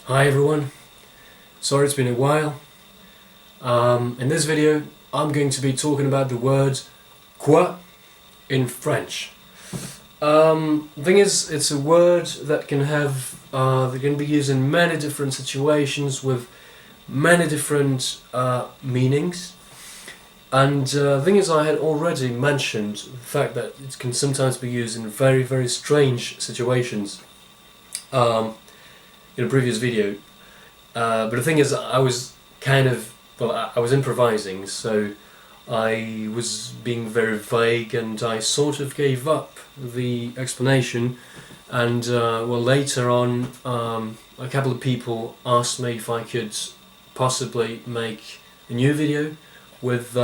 Hi everyone, sorry it's been a while. In this video I'm going to be talking about the word quoi in French. The thing is, it's a word that can be used in many different situations with many different meanings. And the thing is, I had already mentioned the fact that it can sometimes be used in very, very strange situations in a previous video. But the thing is, I was I was improvising, so I was being very vague, and I sort of gave up the explanation. And later on, a couple of people asked me if I could possibly make a new video with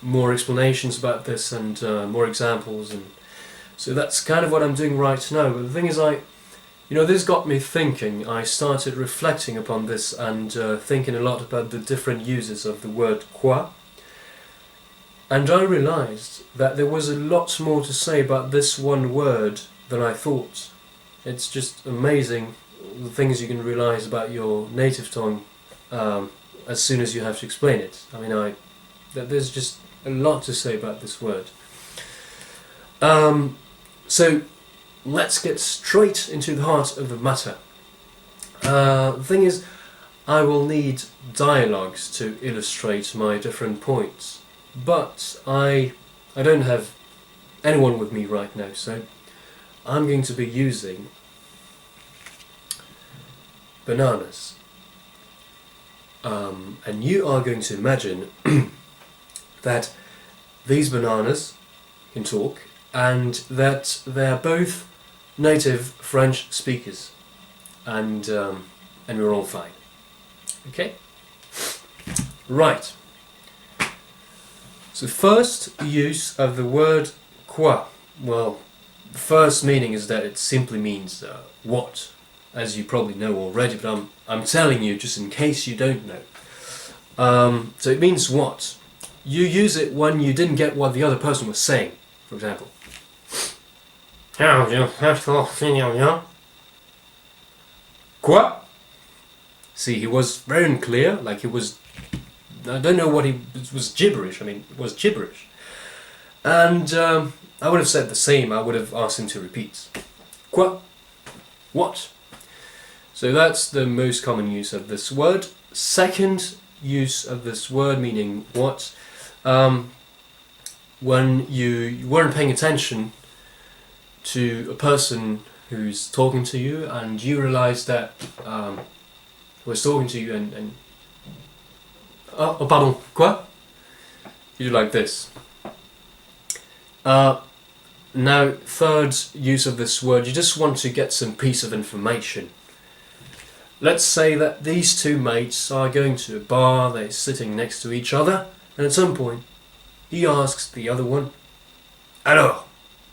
more explanations about this and more examples, and so that's kind of what I'm doing right now. But the thing is, this got me thinking. I started reflecting upon this and thinking a lot about the different uses of the word quoi, and I realized that there was a lot more to say about this one word than I thought. It's just amazing the things you can realize about your native tongue as soon as you have to explain it. There's just a lot to say about this word. So let's get straight into the heart of the matter. The thing is, I will need dialogues to illustrate my different points, but I don't have anyone with me right now, so I'm going to be using bananas. And you are going to imagine that these bananas can talk and that they're both native French speakers, and we're all fine. Okay? Right. So first use of the word quoi. Well, the first meaning is that it simply means what, as you probably know already, but I'm telling you just in case you don't know. So it means what? You use it when you didn't get what the other person was saying, for example. Quoi? See, he was very unclear, like he was, I don't know what it was gibberish, it was gibberish. And I would have said the same, I would have asked him to repeat. Quoi? What? So that's the most common use of this word. Second use of this word, meaning what, when you weren't paying attention to a person who's talking to you and you realise that was talking to you and oh pardon, quoi? You do like this. Now, third use of this word, you just want to get some piece of information. Let's say that these two mates are going to a bar, they're sitting next to each other, and at some point, he asks the other one, Alors,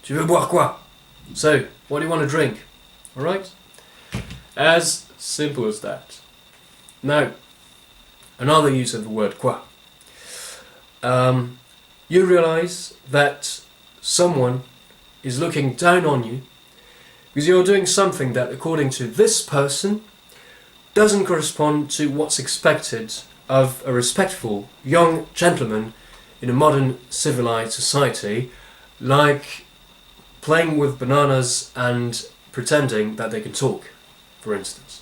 tu veux boire quoi? So, what do you want to drink? Alright? As simple as that. Now, another use of the word quoi. You realise that someone is looking down on you because you're doing something that, according to this person, doesn't correspond to what's expected of a respectful young gentleman in a modern civilized society, like playing with bananas and pretending that they can talk, for instance.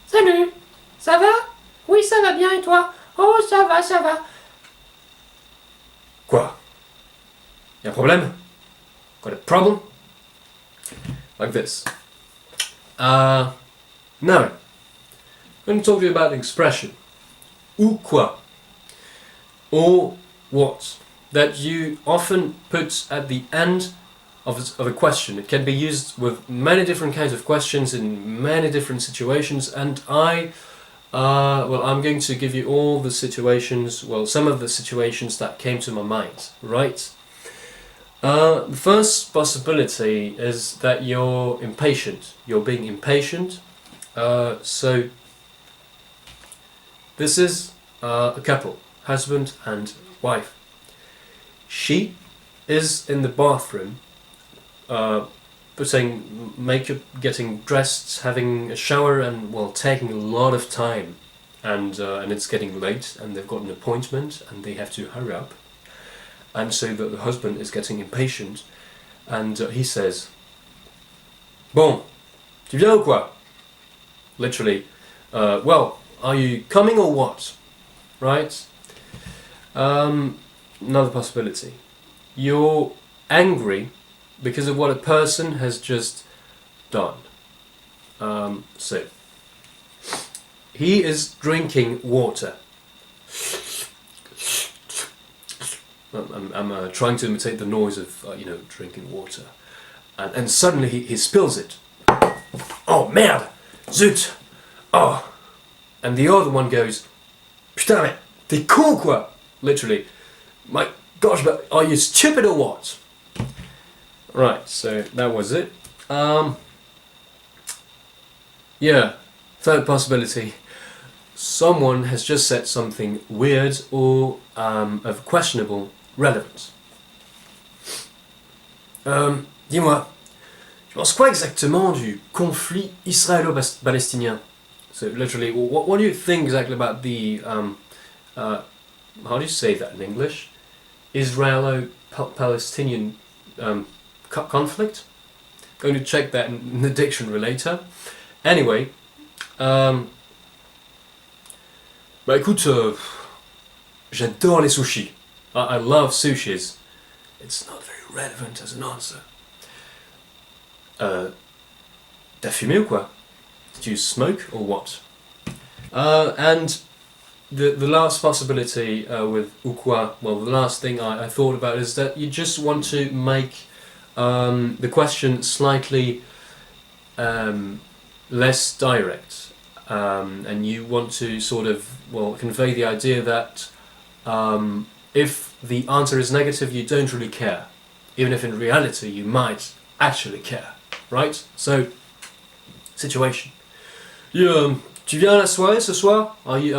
Salut, ça va? Oui, ça va bien, et toi? Oh, ça va, ça va. Quoi? Y'a un problème? Got a problem? Like this. Now, I'm going to talk to you about the expression Ou Quoi, or what, that you often put at the end of a question. It can be used with many different kinds of questions in many different situations, and I'm going to give you all the situations, some of the situations that came to my mind, right? The first possibility is that you're impatient. You're being impatient. So this is a couple, husband and wife. She is in the bathroom putting makeup, getting dressed, having a shower, and well, taking a lot of time, and it's getting late, and they've got an appointment, and they have to hurry up, and so the husband is getting impatient, and he says, "Bon, tu viens ou quoi?" Literally, well, are you coming or what? Right? Another possibility. You're angry because of what a person has just done. So, he is drinking water. I'm trying to imitate the noise of, drinking water. And suddenly he spills it. Oh, merde! Zut! Oh! And the other one goes, "Putain, mais t'es con quoi?" Literally. My gosh, but are you stupid or what? Right, so that was it. Yeah, third possibility. Someone has just said something weird or of questionable relevance. Dis-moi, tu penses quoi exactement du conflit israélo-palestinien? So literally, what do you think exactly about the, how do you say that in English? Israelo-Palestinian conflict? Going to check that in the dictionary later. Anyway, bah écoute, j'adore les sushis. I love sushis. It's not very relevant as an answer. T'as fumé ou quoi? Did you smoke or what? And the last possibility with Ou Quoi, well, the last thing I thought about is that you just want to make the question slightly less direct, and you want to sort of, well, convey the idea that if the answer is negative, you don't really care, even if in reality you might actually care, right? So, situation. Tu viens à la soirée ce soir? Are you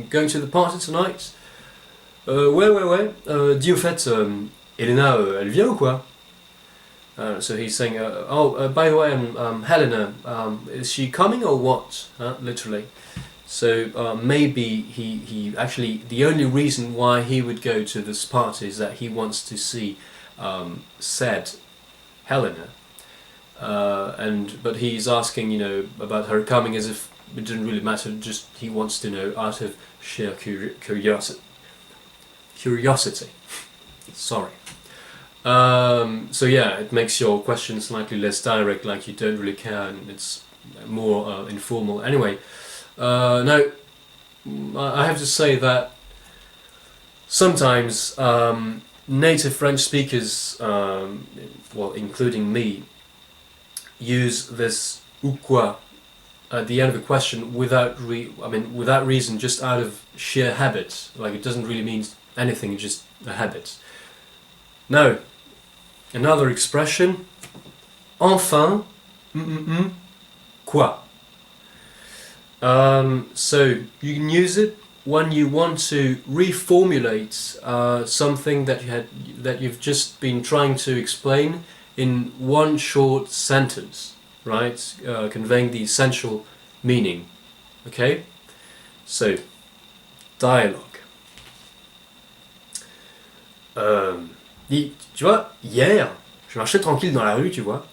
going to the party tonight? Ouais. Dis au fait, Elena, elle vient ou quoi? So he's saying, by the way, Helena, is she coming or what? Literally. So maybe he actually, the only reason why he would go to this party is that he wants to see said Helena. But he's asking, about her coming as if it didn't really matter. Just he wants to know out of sheer curiosity. Sorry. So yeah, it makes your question slightly less direct, like you don't really care, and it's more informal. Anyway, now I have to say that sometimes native French speakers, well, including me, use this ou quoi at the end of a question without reason, just out of sheer habit. Like it doesn't really mean anything, it's just a habit. Now, another expression, enfin, quoi. So you can use it when you want to reformulate something that you've just been trying to explain in one short sentence, right? Conveying the essential meaning. Okay? So, dialogue. Tu vois, hier, je marchais tranquille dans la rue, tu vois,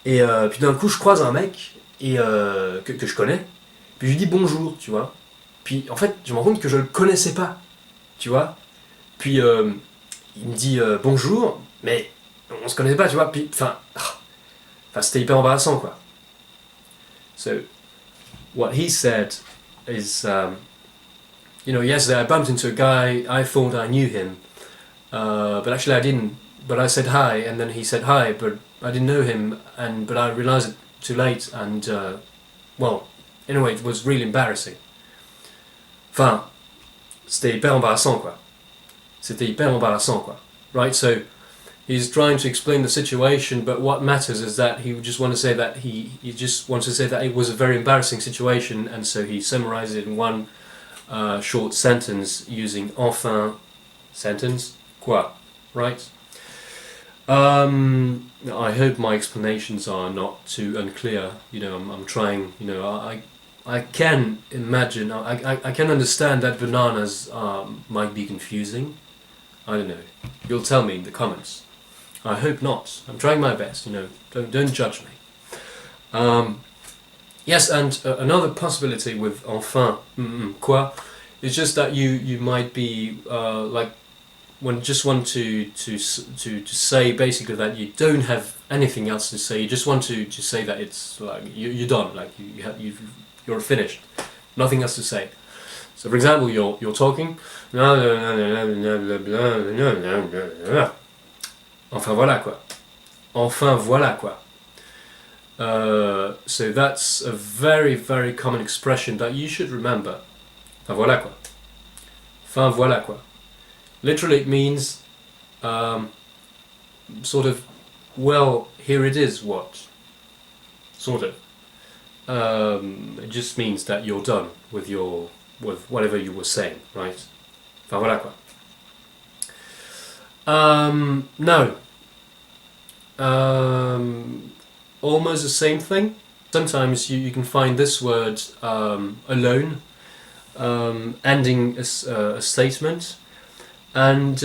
et puis d'un coup je croise un mec et que je connais, puis je lui dis bonjour, tu vois. Puis en fait, je me rends compte que je le connaissais pas, tu vois. Puis il me dit bonjour, mais on se connaissait pas, tu vois. Puis enfin c'était hyper embarrassant, quoi. So what he said is, yesterday I bumped into a guy. I thought I knew him, but actually I didn't. But I said hi, and then he said hi, but I didn't know him, but I realized it too late, and well, anyway, it was really embarrassing. Enfin, c'était hyper embarrassant, quoi. Right? So he's trying to explain the situation, but what matters is that he just want to say that he just wants to say that it was a very embarrassing situation, and so he summarized it in one short sentence using enfin sentence quoi, right? I hope my explanations are not too unclear. You know, I'm trying. You know, I can imagine. I can understand that bananas might be confusing. I don't know. You'll tell me in the comments. I hope not. I'm trying my best. You know, don't judge me. Yes, and another possibility with enfin quoi is just that you might be like just want to say basically that you don't have anything else to say. You just want to say that it's like you're done. Like you're finished. Nothing else to say. So, for example, you're talking. Enfin voilà quoi. Enfin voilà quoi. So that's a very, very common expression that you should remember. Enfin voilà quoi. Enfin voilà quoi. Literally it means sort of, well, here it is what. Sort of. It just means that you're done with whatever you were saying, right? Enfin voilà quoi. No. Almost the same thing. Sometimes you can find this word alone ending a statement, and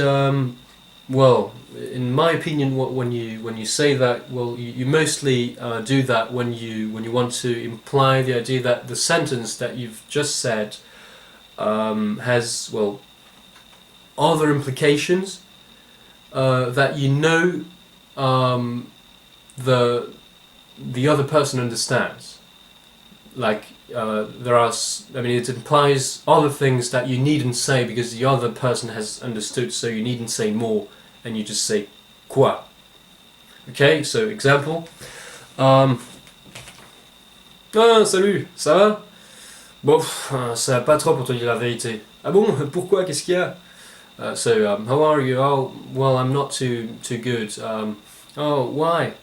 well, in my opinion, when you say that, well, you mostly do that when you want to imply the idea that the sentence that you've just said has, well, other implications that you know the other person understands. Like there are, I mean, it implies other things that you needn't say because the other person has understood, so you needn't say more, and you just say quoi. Okay, so example. Ah, salut, ça va? Bon, ça va pas trop pour te dire la vérité. Ah bon? Pourquoi? Qu'est-ce qu'il y a? So, how are you? Oh, well, I'm not too good. Oh, why?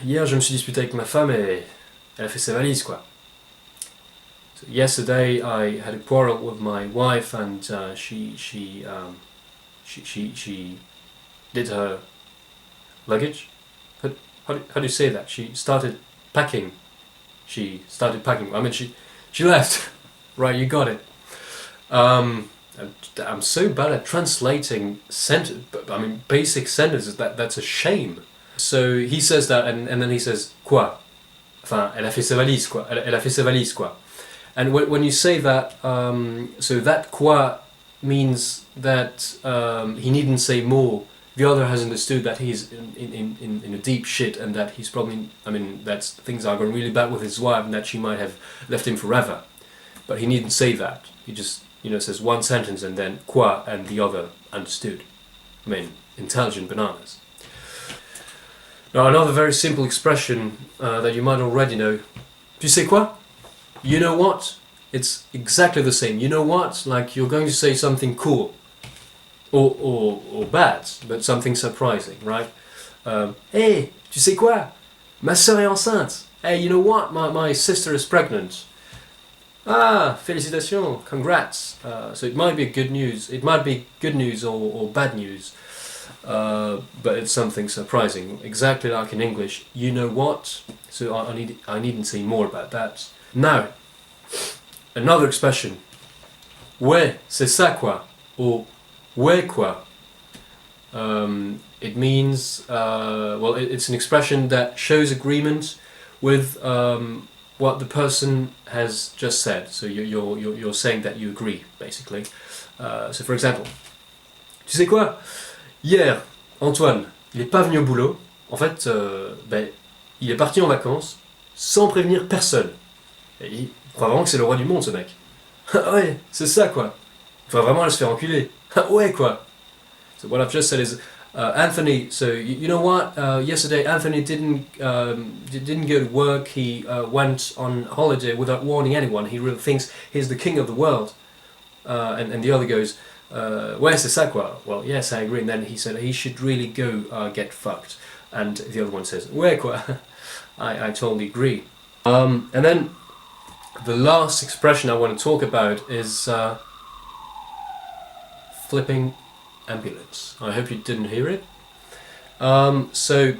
Hier, je me suis disputé avec ma femme et elle a fait ses valises, quoi. So, yesterday, I had a quarrel with my wife, and she did her luggage. How do you say that? She started packing. I mean, she left. Right, you got it. I'm so bad at translating basic sentences that's a shame. So he says that, and then he says quoi. Enfin, elle a fait ses valises quoi. Elle a fait ses valises quoi. And when you say that, so that quoi means that he needn't say more. The other has understood that he's in a deep shit, and that he's probably, I mean, that things are going really bad with his wife, and that she might have left him forever. But he needn't say that. He just, says one sentence and then quoi, and the other understood. I mean, intelligent bananas. Now, another very simple expression that you might already know. Tu sais quoi? You know what? It's exactly the same. You know what? Like you're going to say something cool. Or bad, but something surprising, right? Hey, tu sais quoi? Ma sœur est enceinte. Hey, you know what? My sister is pregnant. Ah, félicitations, congrats. So it might be good news. It might be good news or bad news, but it's something surprising. Exactly like in English. You know what? So I needn't say more about that. Now, another expression. Ouais, c'est ça quoi? Or Ou Quoi. It means, well, it's an expression that shows agreement with what the person has just said. So you're saying that you agree, basically. So for example, tu sais quoi? Hier, Antoine, il est pas venu au boulot. En fait, il est parti en vacances sans prévenir personne. Et il croit vraiment que c'est le roi du monde, ce mec. Ouais, c'est ça quoi. Il va vraiment aller se faire enculer. Ouais quoi. So what I've just said is Anthony. So you know what? Yesterday Anthony didn't go to work. He went on holiday without warning anyone. He really thinks he's the king of the world. And the other goes, ouais c'est ça quoi. Well yes I agree. And then he said he should really go get fucked. And the other one says ouais quoi. I totally agree. And then the last expression I want to talk about is flipping ambulance. I hope you didn't hear it. So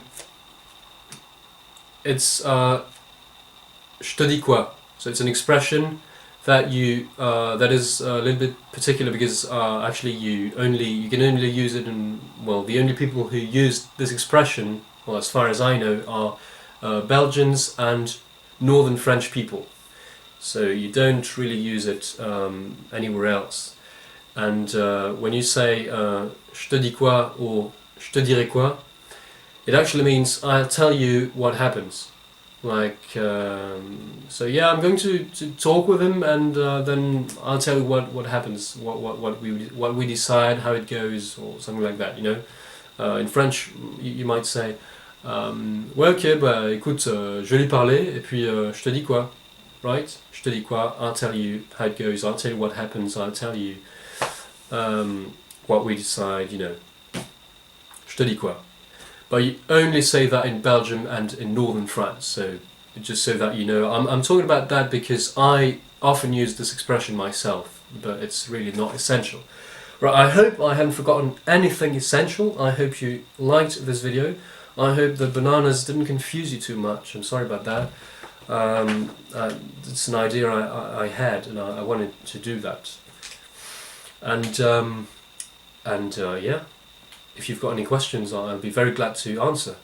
it's je te dis quoi. So it's an expression that that is a little bit particular because actually you can only use it in, well, the only people who use this expression, well, as far as I know, are Belgians and northern French people. So you don't really use it anywhere else. And when you say je te dis quoi or je te dirai quoi, it actually means I'll tell you what happens. Like, so yeah, I'm going to talk with him, and then I'll tell you what happens, what we decide, how it goes, or something like that. You know, in French, you might say, ouais, ok, bah écoute, je vais lui parler, et puis je te dis quoi, right? Je te dis quoi? I'll tell you how it goes. I'll tell you what happens. I'll tell you what we decide. You know, je te dis quoi? But you only say that in Belgium and in northern France, so just so that you know. I'm talking about that because I often use this expression myself, but it's really not essential. Right, I hope I haven't forgotten anything essential. I hope you liked this video. I hope the bananas didn't confuse you too much. I'm sorry about that. It's an idea I had, and I wanted to do that. And yeah. If you've got any questions, I'll be very glad to answer.